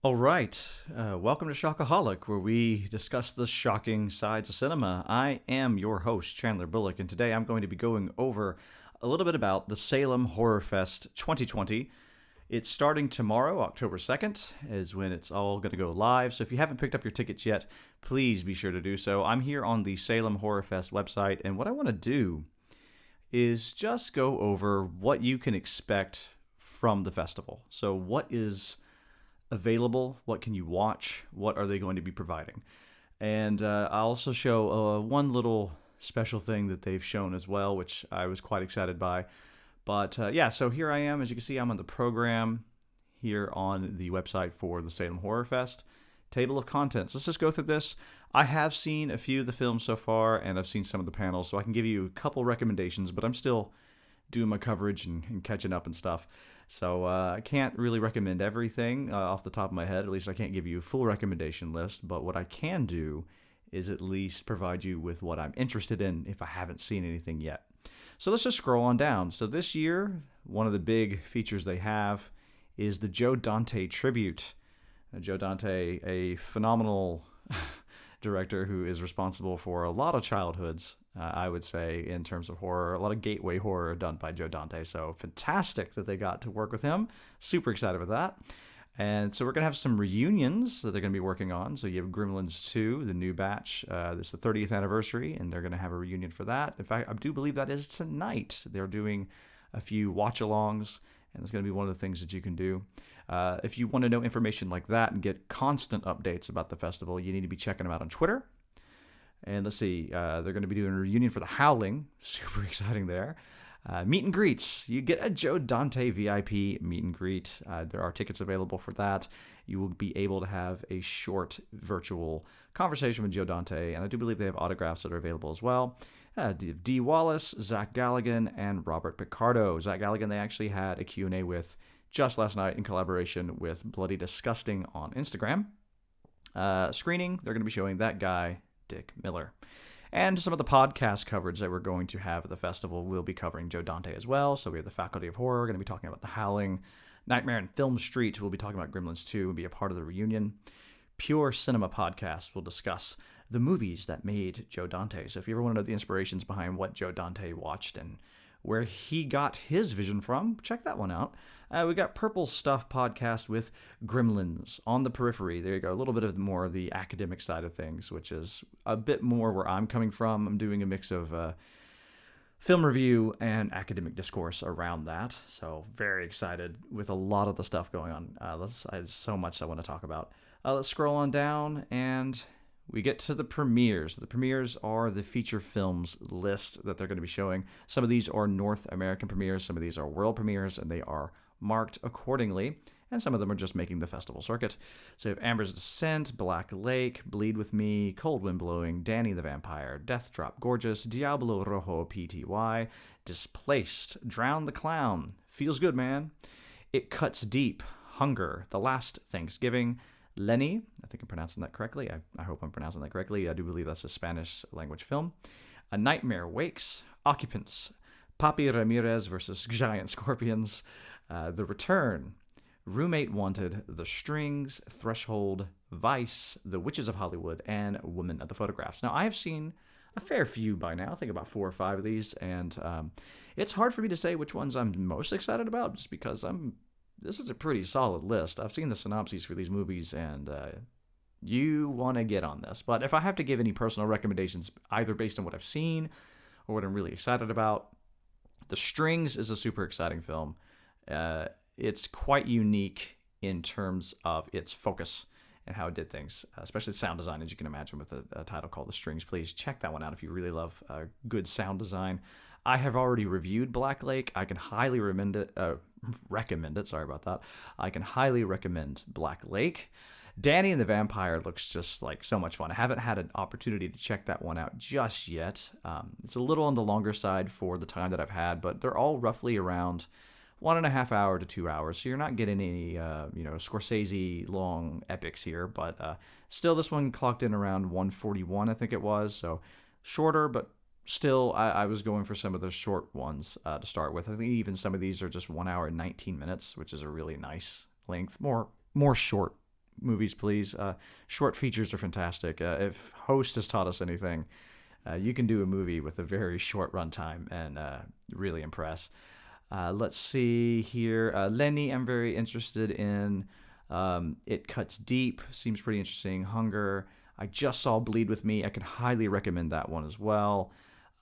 All right. Welcome to Shockaholic, where we discuss the shocking sides of cinema. I am your host, Chandler Bullock, and today I'm going to be going over a little bit about the Salem Horror Fest 2020. It's starting tomorrow, October 2nd, is when it's all going to go live. So if you haven't picked up your tickets yet, please be sure to do so. I'm here on the Salem Horror Fest website, and what I want to do is just go over what you can expect from the festival. So what is available? What can you watch? What are they going to be providing? And I'll also show one little special thing that they've shown as well, which I was quite excited by. But yeah, so here I am. As you can see, I'm on the program here on the website for the Salem Horror Fest. Table of contents. Let's just go through this. I have seen a few of the films so far, and I've seen some of the panels, so I can give you a couple recommendations, but I'm still doing my coverage and catching up and stuff. So I can't really recommend everything off the top of my head. At least I can't give you a full recommendation list. But what I can do is at least provide you with what I'm interested in if I haven't seen anything yet. So let's just scroll on down. So this year, one of the big features they have is the Joe Dante Tribute. Joe Dante, a phenomenal director who is responsible for a lot of childhoods, I would say, in terms of horror. A lot of gateway horror done by Joe Dante. So fantastic that they got to work with him. Super excited with that. And so we're going to have some reunions that they're going to be working on. So you have Gremlins 2, the new batch. This is the 30th anniversary, and they're going to have a reunion for that. In fact, I do believe that is tonight. They're doing a few watch-alongs, and it's going to be one of the things that you can do. If you want to know information like that and get constant updates about the festival, you need to be checking them out on Twitter. And let's see, they're going to be doing a reunion for The Howling. Super exciting there. Meet and greets. You get a Joe Dante VIP meet and greet. There are tickets available for that. You will be able to have a short virtual conversation with Joe Dante, and I do believe they have autographs that are available as well. Dee Wallace, Zach Galligan, and Robert Picardo. Zach Galligan, they actually had a Q&A with just last night in collaboration with Bloody Disgusting on Instagram. Screening, they're going to be showing that guy, Dick Miller. And some of the podcast coverage that we're going to have at the festival will be covering Joe Dante as well. So we have the Faculty of Horror, going to be talking about The Howling. Nightmare on Film Street will be talking about Gremlins 2 and be a part of the reunion. Pure Cinema Podcast will discuss the movies that made Joe Dante. So if you ever want to know the inspirations behind what Joe Dante watched and where he got his vision from, check that one out. We got Purple Stuff Podcast with Gremlins on the periphery. There you go. A little bit of more of the academic side of things, which is a bit more where I'm coming from. I'm doing a mix of film review and academic discourse around that. So very excited with a lot of the stuff going on. There's so much I want to talk about. Let's scroll on down and we get to the premieres. The premieres are the feature films list that they're going to be showing. Some of these are North American premieres, some of these are world premieres, and they are marked accordingly. And some of them are just making the festival circuit. So you have Amber's Descent, Black Lake, Bleed With Me, Cold Wind Blowing, Danny the Vampire, Death Drop Gorgeous, Diablo Rojo PTY, Displaced, Drown the Clown, Feels Good Man, It Cuts Deep, Hunger, The Last Thanksgiving, Lenny, I think I'm pronouncing that correctly. I hope I'm pronouncing that correctly. I do believe that's a Spanish language film. A Nightmare Wakes, Occupants, Papi Ramirez versus Giant Scorpions, The Return, Roommate Wanted, The Strings, Threshold, Vice, The Witches of Hollywood, and Women of the Photographs. Now, I have seen a fair few by now. I think about 4 or 5 of these, and it's hard for me to say which ones I'm most excited about, just because this is a pretty solid list. I've seen the synopses for these movies, and you want to get on this. But if I have to give any personal recommendations, either based on what I've seen or what I'm really excited about, The Strings is a super exciting film. It's quite unique in terms of its focus and how it did things, especially sound design, as you can imagine, with a title called The Strings. Please check that one out if you really love good sound design. I have already reviewed Black Lake. I can highly recommend it. Sorry about that. I can highly recommend Black Lake. Danny and the Vampire looks just like so much fun. I haven't had an opportunity to check that one out just yet. It's a little on the longer side for the time that I've had, but they're all roughly around 1.5 hours to 2 hours. So you're not getting any, Scorsese long epics here, but still this one clocked in around 141, I think it was. So shorter, but still, I was going for some of those short ones to start with. I think even some of these are just 1 hour and 19 minutes, which is a really nice length. More short movies, please. Short features are fantastic. If Host has taught us anything, you can do a movie with a very short runtime and really impress. Let's see here. Lenny, I'm very interested in. It Cuts Deep. Seems pretty interesting. Hunger. I just saw Bleed With Me. I can highly recommend that one as well.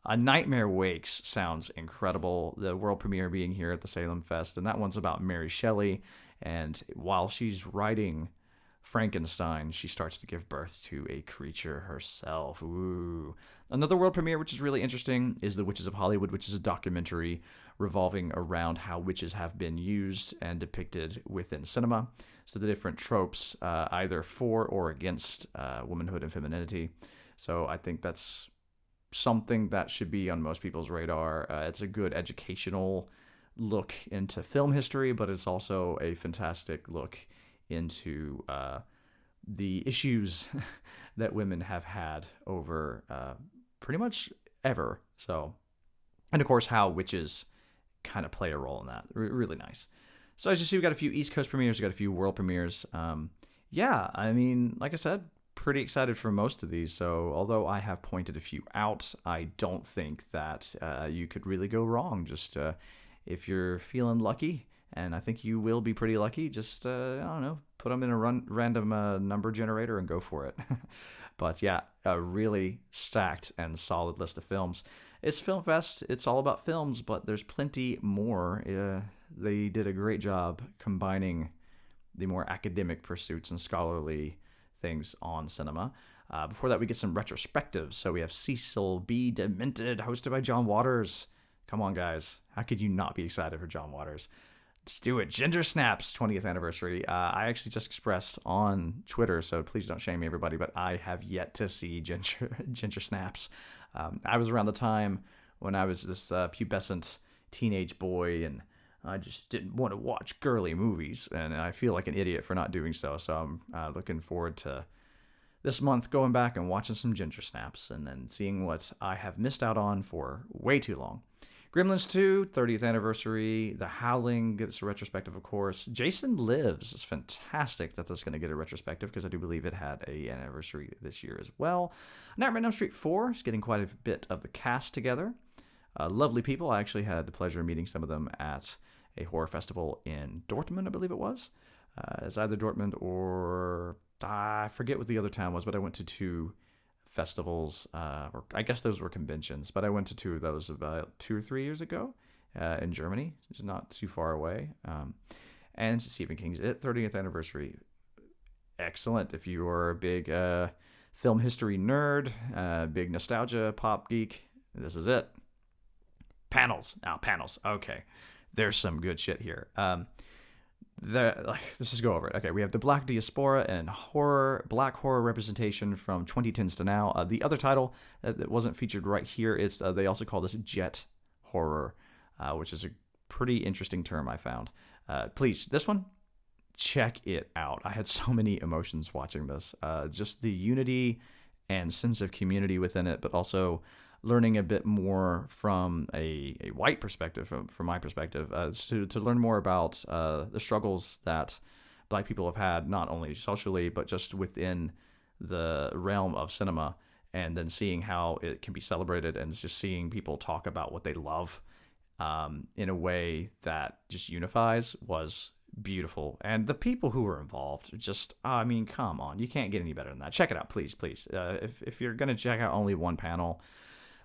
A Nightmare Wakes sounds incredible. The world premiere being here at the Salem Fest. And that one's about Mary Shelley. And while she's writing Frankenstein, she starts to give birth to a creature herself. Ooh. Another world premiere, which is really interesting, is The Witches of Hollywood, which is a documentary revolving around how witches have been used and depicted within cinema. So the different tropes, either for or against womanhood and femininity. So I think that's something that should be on most people's radar. It's a good educational look into film history, but it's also a fantastic look into the issues that women have had over pretty much ever. So, and of course, how witches kind of play a role in that. Really nice. So as you see, we got a few East Coast premieres, we got a few world premieres. Yeah, I mean, like I said, pretty excited for most of these. So although I have pointed a few out, I don't think that you could really go wrong. Just if you're feeling lucky, and I think you will be pretty lucky, just, I don't know, put them in a random number generator and go for it. But yeah, a really stacked and solid list of films. It's Film Fest. It's all about films, but there's plenty more. They did a great job combining the more academic pursuits and scholarly things on cinema. Before that, we get some retrospectives. So we have Cecil B. Demented, hosted by John Waters. Come on, guys. How could you not be excited for John Waters? Let's do it. Ginger Snaps 20th anniversary. I actually just expressed on Twitter, so please don't shame me, everybody, but I have yet to see Ginger Snaps. I was around the time when I was this pubescent teenage boy, and I just didn't want to watch girly movies, and I feel like an idiot for not doing so. So I'm looking forward to this month going back and watching some Ginger Snaps and then seeing what I have missed out on for way too long. Gremlins 2, 30th anniversary. The Howling gets a retrospective, of course. Jason Lives. It's fantastic that that's going to get a retrospective because I do believe it had an anniversary this year as well. Nightmare on Elm Street 4 is getting quite a bit of the cast together. Lovely people. I actually had the pleasure of meeting some of them at a horror festival in Dortmund, I believe it was. It's either Dortmund or I forget what the other town was, but I went to two festivals, or I guess those were conventions, but I went to two of those about 2 or 3 years ago in Germany. It's not too far away. And Stephen King's 30th anniversary. Excellent. If you are a big film history nerd, big nostalgia pop geek, this is it. Panels. Now, panels. Okay. There's some good shit here. Let's just go over it. Okay, we have the Black Diaspora and black horror representation from 2010s to now. The other title that wasn't featured right here is they also call this Jet Horror, which is a pretty interesting term I found. Please, this one, check it out. I had so many emotions watching this. Just the unity and sense of community within it, but also learning a bit more from a white perspective, from my perspective, to learn more about the struggles that Black people have had, not only socially, but just within the realm of cinema, and then seeing how it can be celebrated and just seeing people talk about what they love in a way that just unifies was beautiful. And the people who were involved, just, I mean, come on. You can't get any better than that. Check it out, please. If you're going to check out only one panel,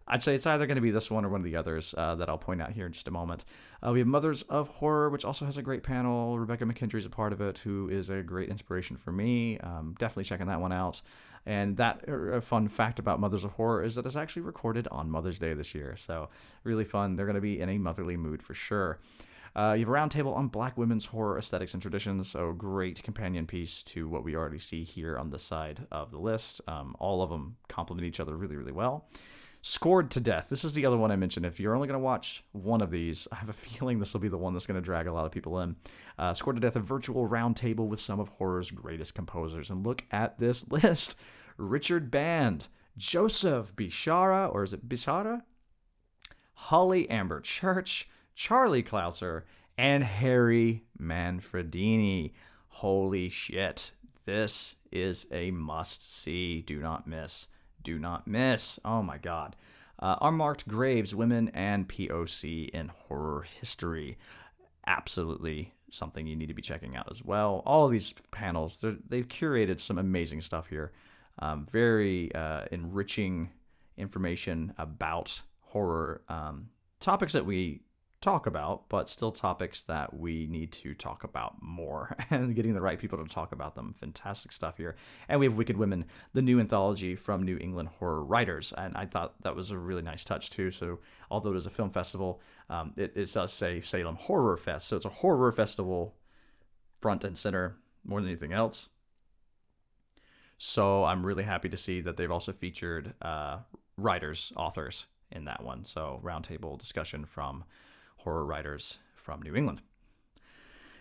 I'd say it's either going to be this one or one of the others that I'll point out here in just a moment. We have Mothers of Horror, which also has a great panel. Rebecca McKendry's a part of it, who is a great inspiration for me. Definitely checking that one out. And a fun fact about Mothers of Horror is that it's actually recorded on Mother's Day this year. So really fun. They're going to be in a motherly mood for sure. You have a roundtable on Black women's horror aesthetics and traditions, so great companion piece to what we already see here on this side of the list. All of them complement each other really, really well. Scored to Death. This is the other one I mentioned. If you're only going to watch one of these, I have a feeling this will be the one that's going to drag a lot of people in. Scored to Death, a virtual roundtable with some of horror's greatest composers. And look at this list. Richard Band, Joseph Bishara, or is it Bishara? Holly Amber Church, Charlie Clouser, and Harry Manfredini. Holy shit. This is a must-see. Do not miss. Do not miss. Oh my God. Unmarked Graves, Women and POC in Horror History. Absolutely something you need to be checking out as well. All of these panels, they've curated some amazing stuff here. Very enriching information about horror topics that we talk about, but still topics that we need to talk about more, and getting the right people to talk about them. Fantastic stuff here. And we have Wicked Women, the new anthology from New England horror writers, and I thought that was a really nice touch too. So although it is a film festival, it does say Salem Horror Fest, so it's a horror festival front and center more than anything else. So I'm really happy to see that they've also featured writers, authors in that one. So roundtable discussion from horror writers from New England.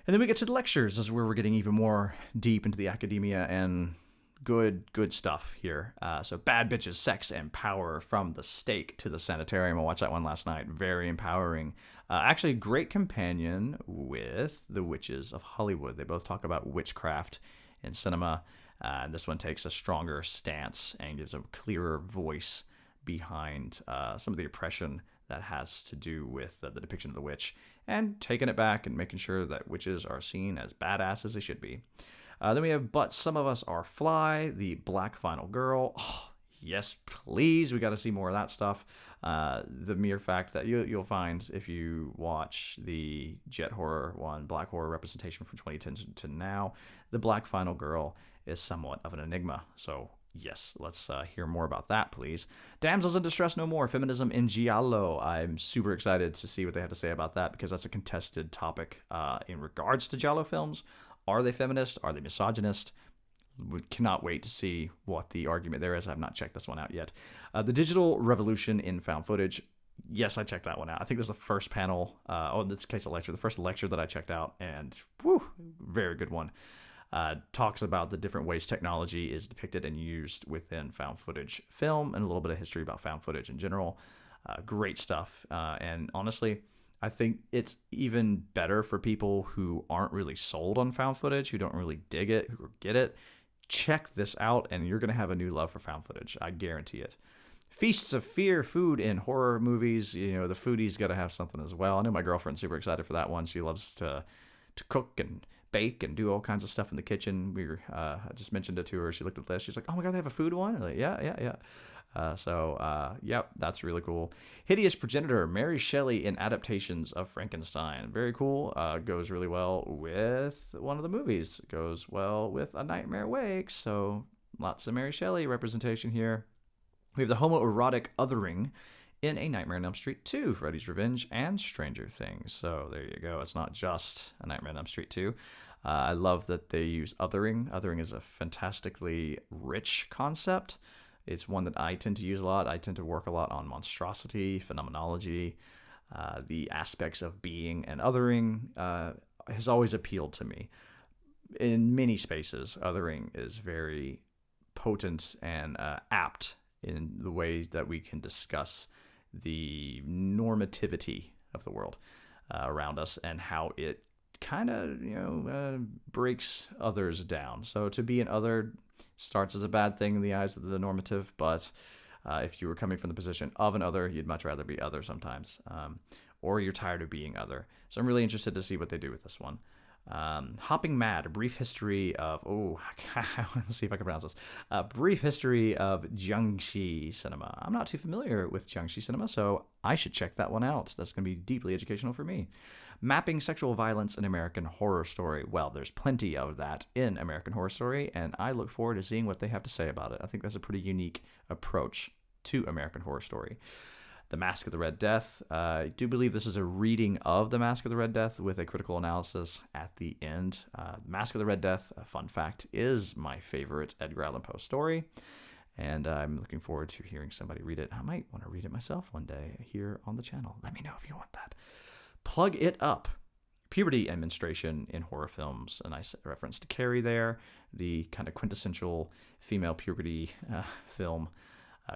And then we get to the lectures. This is where we're getting even more deep into the academia and good stuff here. So Bad Bitches, Sex, and Power, from the Stake to the Sanitarium. I watched that one last night. Very empowering. Actually, great companion with The Witches of Hollywood. They both talk about witchcraft in cinema. And this one takes a stronger stance and gives a clearer voice behind some of the oppression that has to do with the depiction of the witch, and taking it back and making sure that witches are seen as badass as they should be. Then we have But Some of Us Are Fly, the Black Final Girl. Oh, yes, please. We got to see more of that stuff. The mere fact that you'll find if you watch the Jet Horror one, Black Horror representation from 2010 to now, the Black Final Girl is somewhat of an enigma. So yes, let's hear more about that, please. Damsels in Distress No More, Feminism in Giallo. I'm super excited to see what they had to say about that, because that's a contested topic in regards to Giallo films. Are they feminist? Are they misogynist? We cannot wait to see what the argument there is. I have not checked this one out yet. The Digital Revolution in Found Footage. Yes, I checked that one out. I think it was the first panel, in this case a lecture, the first lecture that I checked out, and whew, very good one. Talks about the different ways technology is depicted and used within found footage film, and a little bit of history about found footage in general. Great stuff. And honestly, I think it's even better for people who aren't really sold on found footage, who don't really dig it, who get it. Check this out, and you're going to have a new love for found footage. I guarantee it. Feasts of Fear, food in horror movies. You know, the foodie's got to have something as well. I know my girlfriend's super excited for that one. She loves to cook and bake and do all kinds of stuff in the kitchen. I just mentioned it to her. She looked at the list. She's like, "Oh my God, they have a food one?" I'm like, yeah. Yep, that's really cool. Hideous Progenitor, Mary Shelley in Adaptations of Frankenstein. Very cool. Goes really well with one of the movies. Goes well with A Nightmare Wakes. So lots of Mary Shelley representation here. We have the homoerotic othering in A Nightmare on Elm Street 2, Freddy's Revenge, and Stranger Things. So there you go. It's not just A Nightmare on Elm Street 2. I love that they use othering. Othering is a fantastically rich concept. It's one that I tend to use a lot. I tend to work a lot on monstrosity, phenomenology, the aspects of being, and othering has always appealed to me. In many spaces, othering is very potent and apt in the way that we can discuss the normativity of the world around us, and how it kind of breaks others down. So to be an other starts as a bad thing in the eyes of the normative, but if you were coming from the position of an other, you'd much rather be other sometimes, or you're tired of being other. So I'm really interested to see what they do with this one. Hopping Mad, a brief history of, let's see if I can pronounce this. A brief history of Jiangxi cinema. I'm not too familiar with Jiangxi cinema, so I should check that one out. That's going to be deeply educational for me. Mapping sexual violence in American Horror Story. Well, there's plenty of that in American Horror Story, and I look forward to seeing what they have to say about it. I think that's a pretty unique approach to American Horror Story. The Mask of the Red Death. I do believe this is a reading of The Mask of the Red Death with a critical analysis at the end. Mask of the Red Death, a fun fact, is my favorite Edgar Allan Poe story, and I'm looking forward to hearing somebody read it. I might want to read it myself one day here on the channel. Let me know if you want that. Plug It Up. Puberty and menstruation in horror films. A nice reference to Carrie there, the kind of quintessential female puberty film,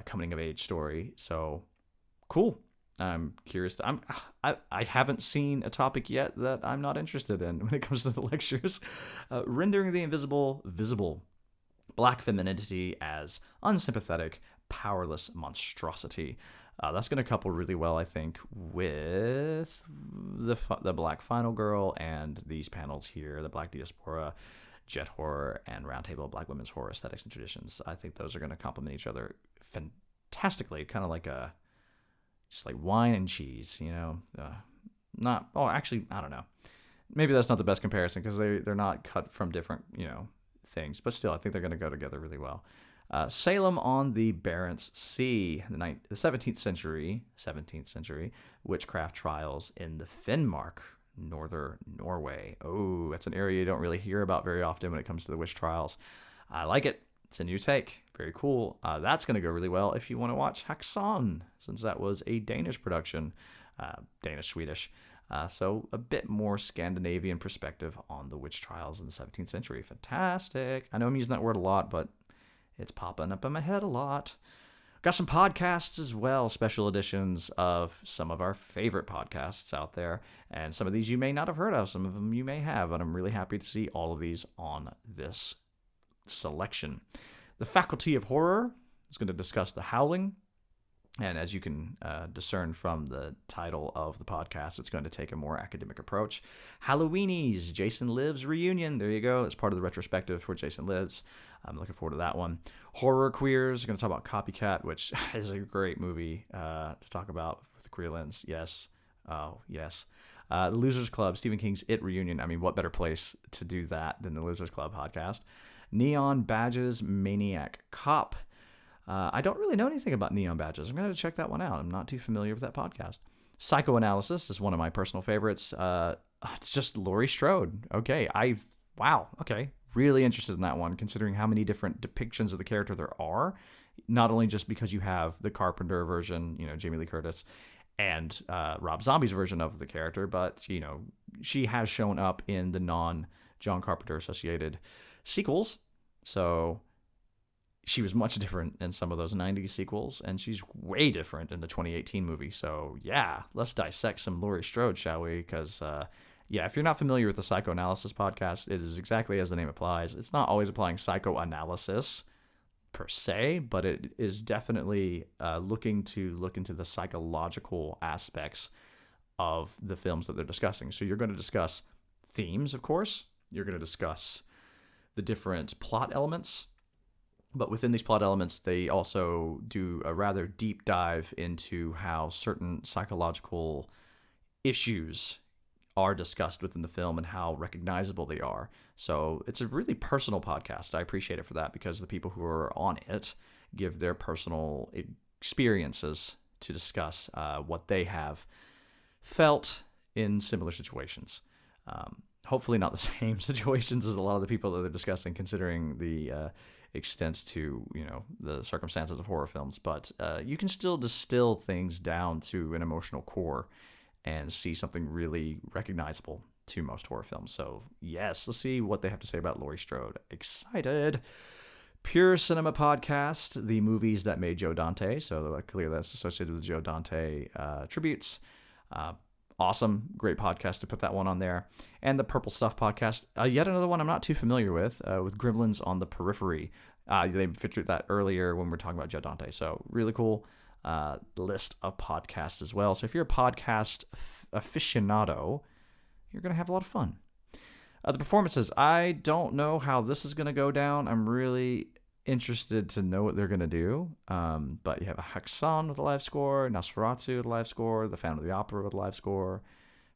coming of age story. So cool. I'm curious. I haven't seen a topic yet that I'm not interested in when it comes to the lectures. Rendering the invisible visible. Black femininity as unsympathetic, powerless monstrosity. That's going to couple really well, I think, with the Black Final Girl and these panels here, the Black Diaspora, Jet Horror, and Roundtable of Black Women's Horror Aesthetics and Traditions. I think those are going to complement each other fantastically, kind of like just like wine and cheese, actually, I don't know. Maybe that's not the best comparison because they're not cut from different, things, but still, I think they're going to go together really well. Salem on the Barents Sea, the 17th century witchcraft trials in the Finnmark, northern Norway. Oh, that's an area you don't really hear about very often when it comes to the witch trials. I like it. It's a new take. Very cool. That's going to go really well if you want to watch Haxon, since that was a Danish production, Danish-Swedish. So a bit more Scandinavian perspective on the witch trials in the 17th century. Fantastic. I know I'm using that word a lot, but it's popping up in my head a lot. Got some podcasts as well, special editions of some of our favorite podcasts out there. And some of these you may not have heard of. Some of them you may have. And I'm really happy to see all of these on this selection. The Faculty of Horror is going to discuss The Howling. And as you can discern from the title of the podcast, it's going to take a more academic approach. Halloweenies, Jason Lives Reunion. There you go. It's part of the retrospective for Jason Lives. I'm looking forward to that one. Horror Queers. We're going to talk about Copycat, which is a great movie to talk about with the queer lens. Yes. Oh, yes. The Losers Club, Stephen King's It Reunion. I mean, what better place to do that than the Losers Club podcast? Neon Badges, Maniac Cop. I don't really know anything about Neon Badges. I'm going to check that one out. I'm not too familiar with that podcast. Psychoanalysis is one of my personal favorites. It's just Laurie Strode. Okay, wow. Okay, really interested in that one, considering how many different depictions of the character there are. Not only just because you have the Carpenter version, Jamie Lee Curtis, and Rob Zombie's version of the character, but she has shown up in the non-John Carpenter associated sequels. So she was much different in some of those 90s sequels, and she's way different in the 2018 movie. So, yeah, let's dissect some Laurie Strode, shall we? Because, if you're not familiar with the Psychoanalysis podcast, it is exactly as the name applies. It's not always applying psychoanalysis per se, but it is definitely looking into the psychological aspects of the films that they're discussing. So you're going to discuss themes, of course. You're going to discuss the different plot elements. But within these plot elements, they also do a rather deep dive into how certain psychological issues are discussed within the film and how recognizable they are. So it's a really personal podcast. I appreciate it for that because the people who are on it give their personal experiences to discuss what they have felt in similar situations. Hopefully not the same situations as a lot of the people that they're discussing, considering the extents to the circumstances of horror films, but you can still distill things down to an emotional core and see something really recognizable to most horror films. So yes, let's see what they have to say about Laurie Strode. Excited. Pure Cinema Podcast, the movies that made Joe Dante. So clearly that's associated with Joe Dante tributes. Awesome. Great podcast to put that one on there. And the Purple Stuff podcast, yet another one I'm not too familiar with Gremlins on the Periphery. They featured that earlier when we were talking about Joe Dante. So really cool list of podcasts as well. So if you're a podcast aficionado, you're going to have a lot of fun. The performances, I don't know how this is going to go down. I'm really interested to know what they're going to do. But you have a Haxan with a live score, Nosferatu with a live score, The Phantom of the Opera with a live score,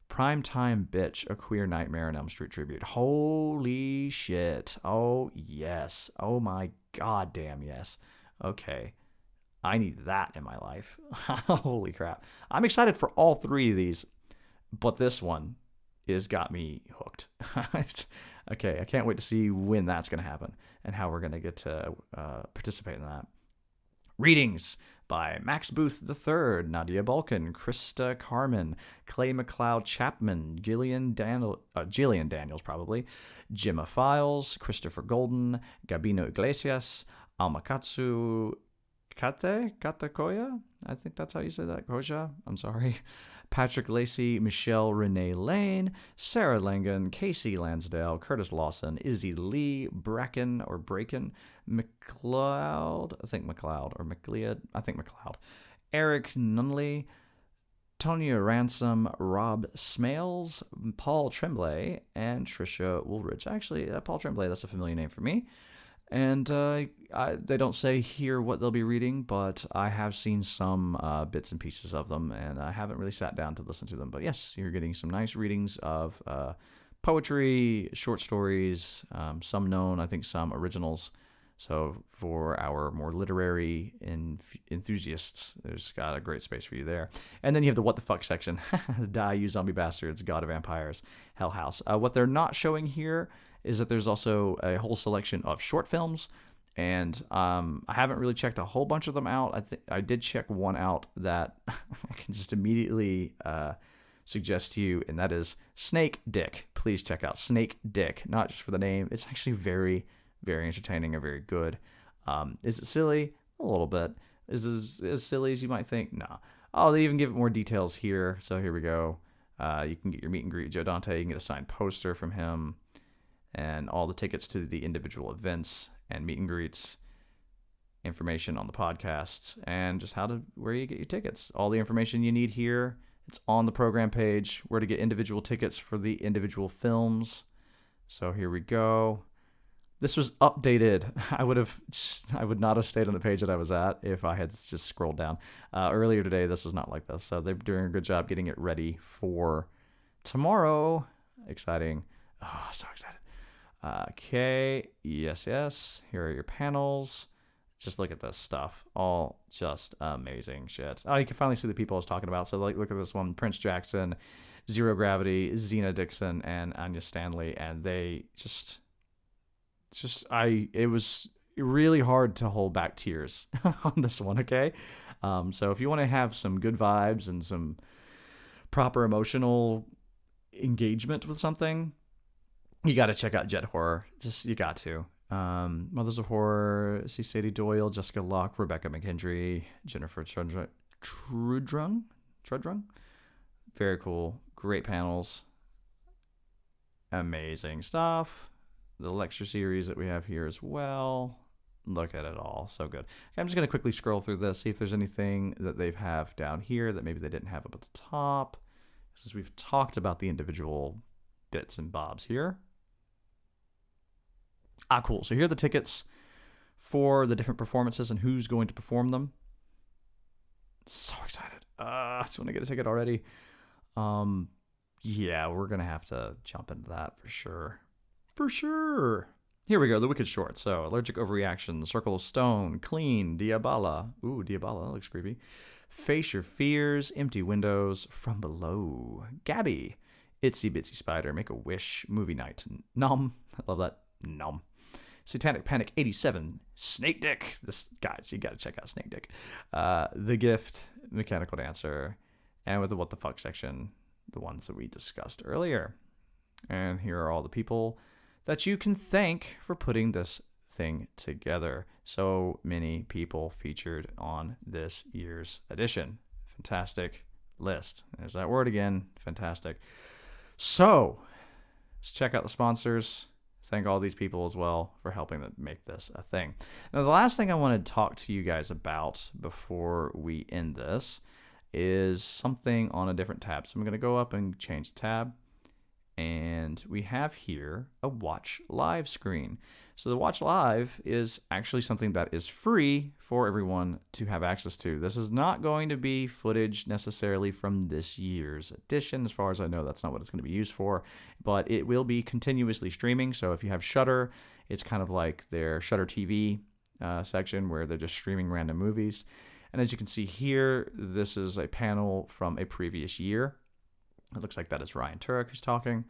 Primetime Bitch, A Queer Nightmare and Elm Street Tribute. Holy shit. Oh, yes. Oh, my goddamn yes. Okay. I need that in my life. Holy crap. I'm excited for all three of these, but this one has got me hooked. Okay, I can't wait to see when that's going to happen and how we're going to get to participate in that. Readings by Max Booth III, Nadia Balkan, Krista Carmen, Clay McLeod Chapman, Gillian Daniels, probably, Gemma Files, Christopher Golden, Gabino Iglesias, Almakatsu Katakoya. I think that's how you say that. Koja. I'm sorry. Patrick Lacey, Michelle Renee Lane, Sarah Langan, Casey Lansdale, Curtis Lawson, Izzy Lee, Bracken, McLeod, I think McLeod, or McLeod, I think McLeod, Eric Nunley, Tonya Ransom, Rob Smales, Paul Tremblay, and Trisha Woolridge. Actually, Paul Tremblay, that's a familiar name for me. And they don't say here what they'll be reading, but I have seen some bits and pieces of them, and I haven't really sat down to listen to them. But yes, you're getting some nice readings of poetry, short stories, some known, I think some originals. So for our more literary enthusiasts, there's got a great space for you there. And then you have the what the fuck section. Die, you zombie bastards, God of Vampires, Hell House. What they're not showing here is that there's also a whole selection of short films, and I haven't really checked a whole bunch of them out. I did check one out that I can just immediately suggest to you, and that is Snake Dick. Please check out Snake Dick, not just for the name. It's actually very, very entertaining and very good. Is it silly? A little bit. Is it as silly as you might think? No. Oh, they even give it more details here. So here we go. You can get your meet and greet with Joe Dante. You can get a signed poster from him, and all the tickets to the individual events and meet and greets, information on the podcasts, and just where you get your tickets. All the information you need here. It's on the program page, where to get individual tickets for the individual films. So here we go. This was updated. I would not have stayed on the page that I was at if I had just scrolled down. Earlier today, this was not like this. So they're doing a good job getting it ready for tomorrow. Exciting. Oh, so excited. Okay, yes. Here are your panels. Just look at this stuff. All just amazing shit. Oh, you can finally see the people I was talking about. So look at this one. Prince Jackson, Zero Gravity, Xena Dixon, and Anya Stanley. And they it was really hard to hold back tears on this one, okay? So if you want to have some good vibes and some proper emotional engagement with something, you got to check out Jet Horror. You got to. Mothers of Horror, C. Sadie Doyle, Jessica Locke, Rebecca McKendry, Jennifer Trudrung. Very cool. Great panels. Amazing stuff. The lecture series that we have here as well. Look at it all. So good. Okay, I'm just going to quickly scroll through this, see if there's anything that they have down here that maybe they didn't have up at the top. Since we've talked about the individual bits and bobs here. Cool. So here are the tickets for the different performances and who's going to perform them. So excited. I just want to get a ticket already. Yeah, we're going to have to jump into that for sure. For sure. Here we go. The Wicked Short. So Allergic Overreaction, Circle of Stone, Clean, Diabala. Ooh, Diabala. That looks creepy. Face Your Fears, Empty Windows, From Below, Gabby, Itsy Bitsy Spider, Make a Wish, Movie Night, Nom. I love that. Nom. Satanic Panic 87, Snake Dick. Guys, you got to check out Snake Dick. The Gift, Mechanical Dancer, and with the What the Fuck section, the ones that we discussed earlier. And here are all the people that you can thank for putting this thing together. So many people featured on this year's edition. Fantastic list. There's that word again. Fantastic. So let's check out the sponsors. Thank all these people as well for helping to make this a thing. Now, the last thing I want to talk to you guys about before we end this is something on a different tab. So I'm going to go up and change the tab. And we have here a Watch Live screen. So the Watch Live is actually something that is free for everyone to have access to. This is not going to be footage necessarily from this year's edition. As far as I know, that's not what it's going to be used for. But it will be continuously streaming. So if you have Shudder, it's kind of like their Shudder TV section where they're just streaming random movies. And as you can see here, this is a panel from a previous year. It looks like that is Ryan Turek who's talking.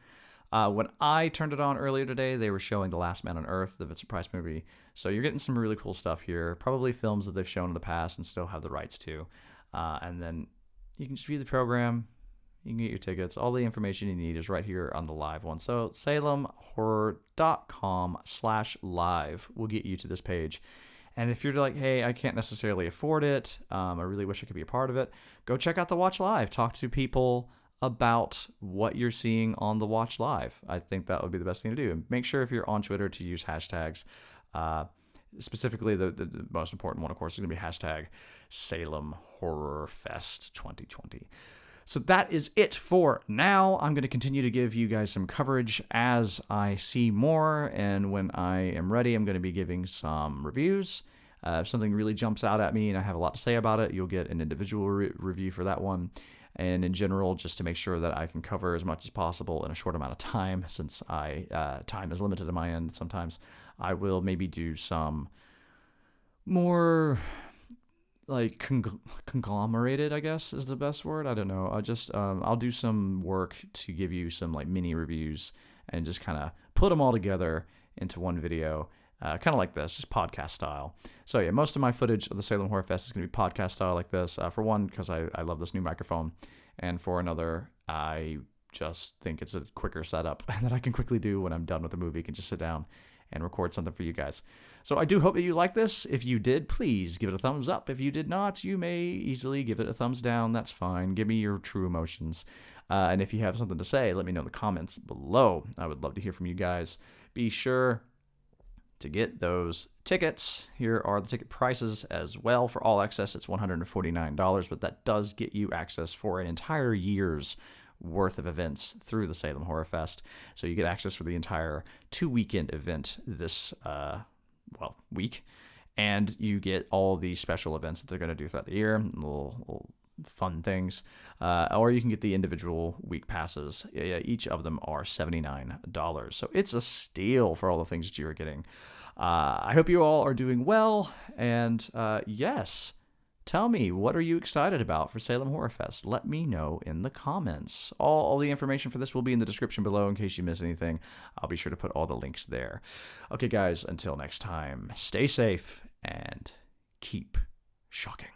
When I turned it on earlier today, they were showing The Last Man on Earth, the Vincent Price movie. So you're getting some really cool stuff here. Probably films that they've shown in the past and still have the rights to. And then you can just view the program. You can get your tickets. All the information you need is right here on the live one. So salemhorror.com/live will get you to this page. And if you're like, hey, I can't necessarily afford it, I really wish I could be a part of it, go check out the Watch Live. Talk to people about what you're seeing on the Watch Live. I think that would be the best thing to do. And make sure if you're on Twitter to use hashtags. Specifically, the most important one, of course, is going to be hashtag Salem Horror Fest 2020. So that is it for now. I'm going to continue to give you guys some coverage as I see more, and when I am ready, I'm going to be giving some reviews. If something really jumps out at me and I have a lot to say about it, you'll get an individual review for that one. And in general, just to make sure that I can cover as much as possible in a short amount of time, since time is limited on my end sometimes, I will maybe do some more like conglomerated, I guess is the best word. I don't know. I'll do some work to give you some like mini reviews and just kind of put them all together into one video, kind of like this, just podcast style. So yeah, most of my footage of the Salem Horror Fest is going to be podcast style like this. For one, because I love this new microphone, and for another, I just think it's a quicker setup that I can quickly do when I'm done with the movie. I can just sit down and record something for you guys. So I do hope that you like this. If you did, please give it a thumbs up. If you did not, you may easily give it a thumbs down. That's fine. Give me your true emotions. And if you have something to say, let me know in the comments below. I would love to hear from you guys. Be sure to get those tickets. Here are the ticket prices as well. For all access, it's $149, but that does get you access for an entire year's worth of events through the Salem Horror Fest. So you get access for the entire 2-weekend event this week, and you get all the special events that they're going to do throughout the year, little fun things, or you can get the individual week passes. Each of them are $79, so it's a steal for all the things that you are getting. I hope you all are doing well, and yes, tell me, what are you excited about for Salem Horror Fest? Let me know in the comments. All the information for this will be in the description below in case you miss anything. I'll be sure to put all the links there. Okay, guys, until next time, stay safe and keep shocking.